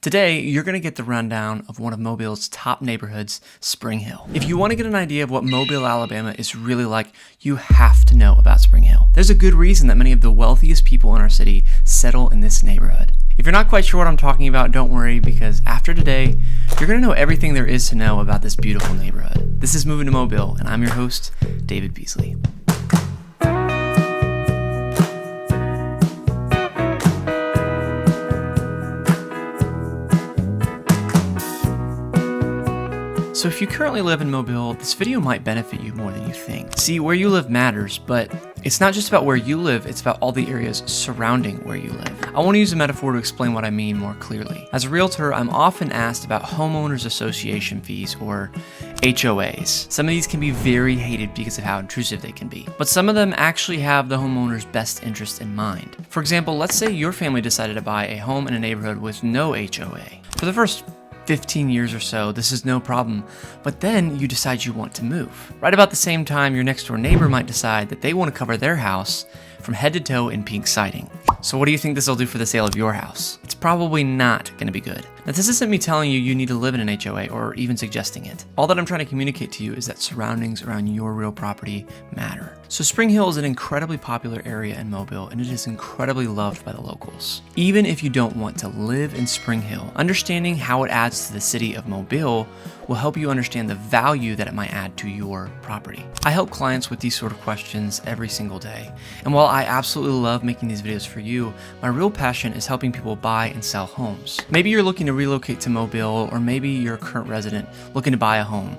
Today, you're going to get the rundown of one of Mobile's top neighborhoods, Springhill. If you want to get an idea of what Mobile, Alabama is really like, you have to know about Springhill. There's a good reason that many of the wealthiest people in our city settle in this neighborhood. If you're not quite sure what I'm talking about, don't worry, because after today, you're going to know everything there is to know about this beautiful neighborhood. This is Moving to Mobile, and I'm your host, David Beasley. So if you currently live in Mobile, this video might benefit you more than you think. See, where you live matters, but it's not just about where you live, it's about all the areas surrounding where you live. I want to use a metaphor to explain what I mean more clearly. As a realtor, I'm often asked about homeowners association fees, or HOAs. Some of these can be very hated because of how intrusive they can be, but some of them actually have the homeowner's best interest in mind. For example, let's say your family decided to buy a home in a neighborhood with no HOA. For the first 15 years or so, this is no problem, but then you decide you want to move. Right about the same time, your next door neighbor might decide that they want to cover their house from head to toe in pink siding. So what do you think this will do for the sale of your house? It's probably not going to be good. Now, this isn't me telling you need to live in an HOA or even suggesting it. All that I'm trying to communicate to you is that surroundings around your real property matter. So Springhill is an incredibly popular area in Mobile, and it is incredibly loved by the locals. Even if you don't want to live in Springhill, understanding how it adds to the city of Mobile will help you understand the value that it might add to your property. I help clients with these sort of questions every single day. And while I absolutely love making these videos for you, my real passion is helping people buy and sell homes. Maybe you're looking to relocate to Mobile, or maybe you're a current resident looking to buy a home.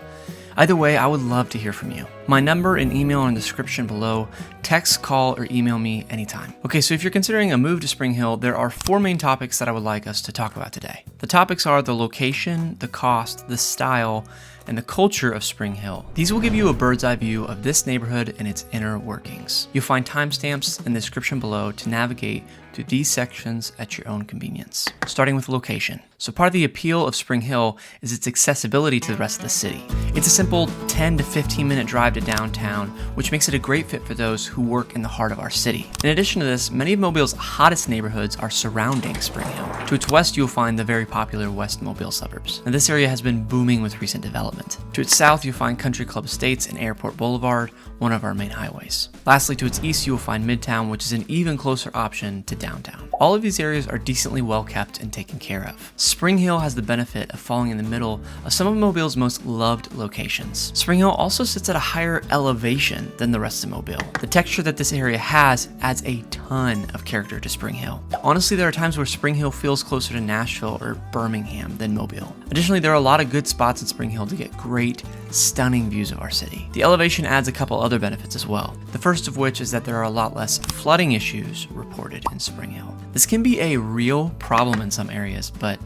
Either way, I would love to hear from you. My number and email are in the description below. Text, call, or email me anytime. Okay, so if you're considering a move to Springhill, there are 4 main topics that I would like us to talk about today. The topics are the location, the cost, the style, and the culture of Springhill. These will give you a bird's eye view of this neighborhood and its inner workings. You'll find timestamps in the description below to navigate through these sections at your own convenience. Starting with location. So part of the appeal of Springhill is its accessibility to the rest of the city. It's a simple 10 to 15 minute drive to downtown, which makes it a great fit for those who work in the heart of our city. In addition to this, many of Mobile's hottest neighborhoods are surrounding Springhill. To its west, you'll find the very popular West Mobile suburbs. Now, this area has been booming with recent development. To its south, you'll find Country Club Estates and Airport Boulevard, one of our main highways. Lastly, to its east, you will find Midtown, which is an even closer option to downtown. All of these areas are decently well kept and taken care of. Springhill has the benefit of falling in the middle of some of Mobile's most loved locations. Springhill also sits at a higher elevation than the rest of Mobile. The texture that this area has adds a ton of character to Springhill. Honestly, there are times where Springhill feels closer to Nashville or Birmingham than Mobile. Additionally, there are a lot of good spots in Springhill to get great, stunning views of our city. The elevation adds a couple other benefits as well. The first of which is that there are a lot less flooding issues reported in Springhill. This can be a real problem in some areas, but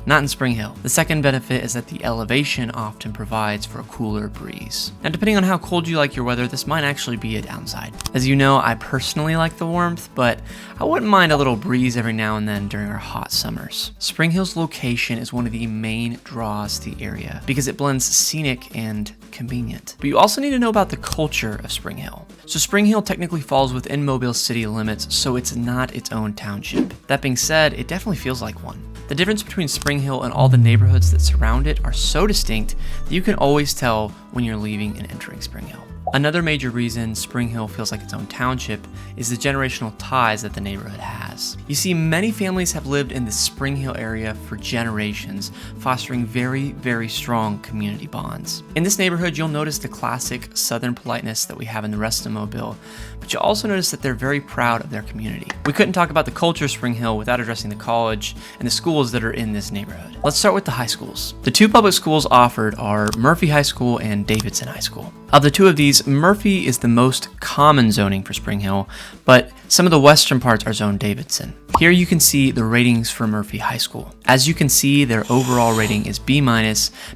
not in Springhill. The second benefit is that the elevation often provides for a cooler breeze. Now, depending on how cold you like your weather, this might actually be a downside. As you know, I personally like the warmth, but I wouldn't mind a little breeze every now and then during our hot summers. Springhill's location is one of the main draws to the area because it blends scenic and convenient. But you also need to know about the culture of Springhill. So Springhill technically falls within Mobile city limits, so it's not its own township. That being said, it definitely feels like one. The difference between Springhill and all the neighborhoods that surround it are so distinct that you can always tell when you're leaving and entering Springhill. Another major reason Springhill feels like its own township is the generational ties that the neighborhood has. You see, many families have lived in the Springhill area for generations, fostering very, very strong community bonds. In this neighborhood, you'll notice the classic Southern politeness that we have in the rest of Mobile, but you'll also notice that they're very proud of their community. We couldn't talk about the culture of Springhill without addressing the college and the schools that are in this neighborhood. Let's start with the high schools. The 2 public schools offered are Murphy High School and Davidson High School. Of the 2 of these, Murphy is the most common zoning for Springhill, but some of the western parts are zoned Davidson. Here you can see the ratings for Murphy High School. As you can see, their overall rating is B-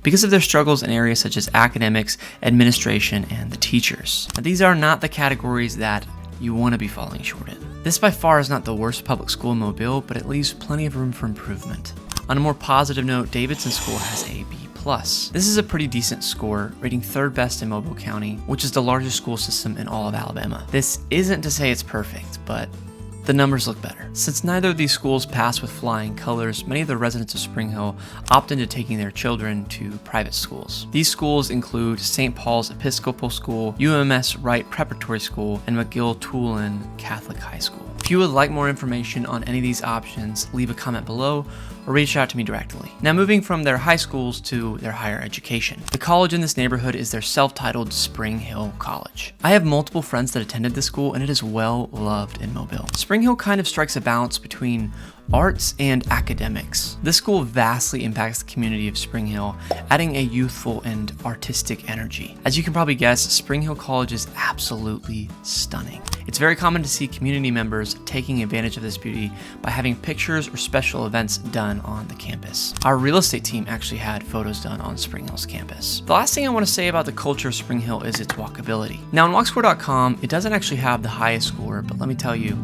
because of their struggles in areas such as academics, administration, and the teachers. Now, these are not the categories that you want to be falling short in. This by far is not the worst public school in Mobile, but it leaves plenty of room for improvement. On a more positive note, Davidson School has a B+. This is a pretty decent score, rating 3rd best in Mobile County, which is the largest school system in all of Alabama. This isn't to say it's perfect, but the numbers look better. Since neither of these schools pass with flying colors, many of the residents of Springhill opt into taking their children to private schools. These schools include St. Paul's Episcopal School, UMS Wright Preparatory School, and McGill-Tulane Catholic High School. If you would like more information on any of these options, leave a comment below or reach out to me directly. Now moving from their high schools to their higher education. The college in this neighborhood is their self-titled Springhill College. I have multiple friends that attended this school and it is well loved in Mobile. Springhill kind of strikes a balance between arts and academics. This school vastly impacts the community of Springhill, adding a youthful and artistic energy. As you can probably guess, Springhill College is absolutely stunning. It's very common to see community members taking advantage of this beauty by having pictures or special events done on the campus. Our real estate team actually had photos done on Springhill's campus. The last thing I want to say about the culture of Springhill is its walkability. Now on walkscore.com, it doesn't actually have the highest score, but let me tell you,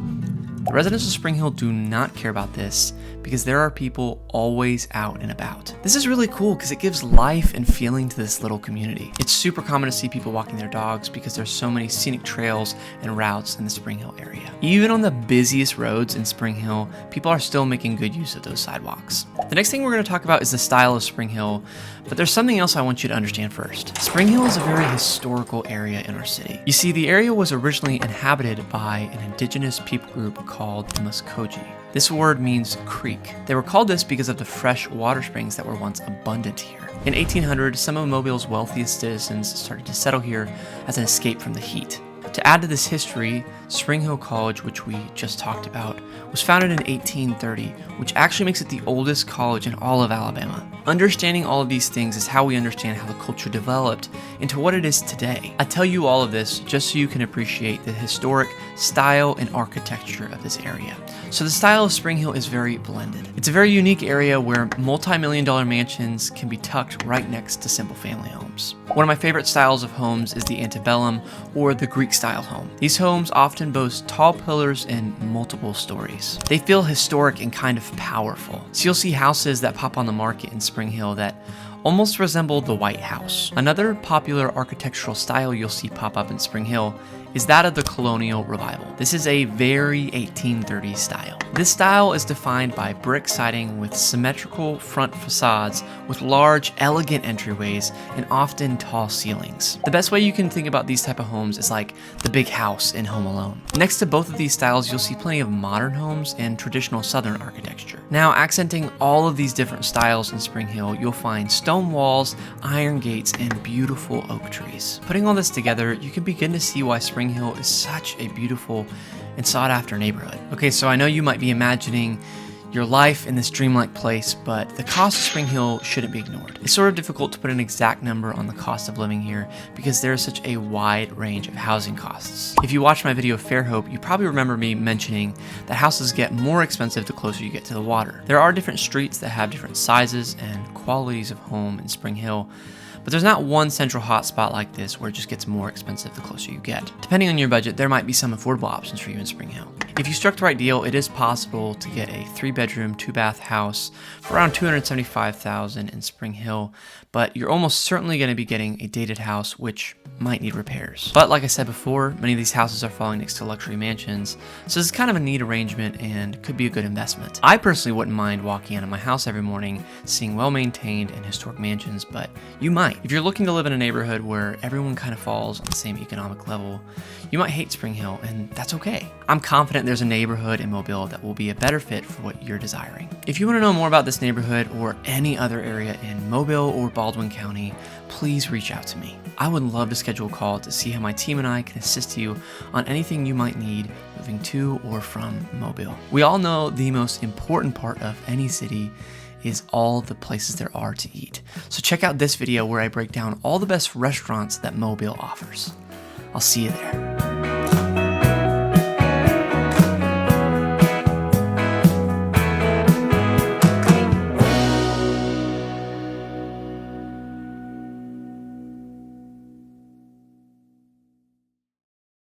the residents of Springhill do not care about this because there are people always out and about. This is really cool because it gives life and feeling to this little community. It's super common to see people walking their dogs because there's so many scenic trails and routes in the Springhill area. Even on the busiest roads in Springhill, people are still making good use of those sidewalks. The next thing we're going to talk about is the style of Springhill, but there's something else I want you to understand first. Springhill is a very historical area in our city. You see, the area was originally inhabited by an indigenous people group called the Muskogee. This word means creek. They were called this because of the fresh water springs that were once abundant here. In 1800, some of Mobile's wealthiest citizens started to settle here as an escape from the heat. To add to this history, Springhill College, which we just talked about, was founded in 1830, which actually makes it the oldest college in all of Alabama. Understanding all of these things is how we understand how the culture developed into what it is today. I tell you all of this just so you can appreciate the historic style and architecture of this area. So the style of Springhill is very blended. It's a very unique area where multi-million-dollar mansions can be tucked right next to simple family homes. One of my favorite styles of homes is the antebellum or the Greek-style home. These homes often boast tall pillars and multiple stories. They feel historic and kind of powerful. So you'll see houses that pop on the market in Springhill that almost resemble the White House. Another popular architectural style you'll see pop up in Springhill is that of the Colonial Revival. This is a very 1830s style. This style is defined by brick siding with symmetrical front facades with large, elegant entryways and often tall ceilings. The best way you can think about these type of homes is like the big house in Home Alone. Next to both of these styles, you'll see plenty of modern homes and traditional Southern architecture. Now, accenting all of these different styles in Springhill, you'll find stone walls, iron gates, and beautiful oak trees. Putting all this together, you can begin to see why Springhill is such a beautiful and sought after neighborhood. Okay, so I know you might be imagining your life in this dreamlike place, but the cost of Springhill shouldn't be ignored. It's sort of difficult to put an exact number on the cost of living here because there is such a wide range of housing costs. If you watched my video Fairhope, you probably remember me mentioning that houses get more expensive the closer you get to the water. There are different streets that have different sizes and qualities of home in Springhill, but there's not one central hotspot like this where it just gets more expensive the closer you get. Depending on your budget, there might be some affordable options for you in Springhill. If you struck the right deal, it is possible to get a 3-bedroom, 2-bath house for around $275,000 in Springhill, but you're almost certainly going to be getting a dated house which might need repairs. But like I said before, many of these houses are falling next to luxury mansions, so this is kind of a neat arrangement and could be a good investment. I personally wouldn't mind walking out of my house every morning, seeing well-maintained and historic mansions, but you might. If you're looking to live in a neighborhood where everyone kind of falls on the same economic level, you might hate Springhill, and that's okay. I'm confident there's a neighborhood in Mobile that will be a better fit for what you're desiring. If you want to know more about this neighborhood or any other area in Mobile or Baldwin County, please reach out to me. I would love to schedule a call to see how my team and I can assist you on anything you might need moving to or from Mobile. We all know the most important part of any city is all the places there are to eat. So check out this video where I break down all the best restaurants that Mobile offers. I'll see you there.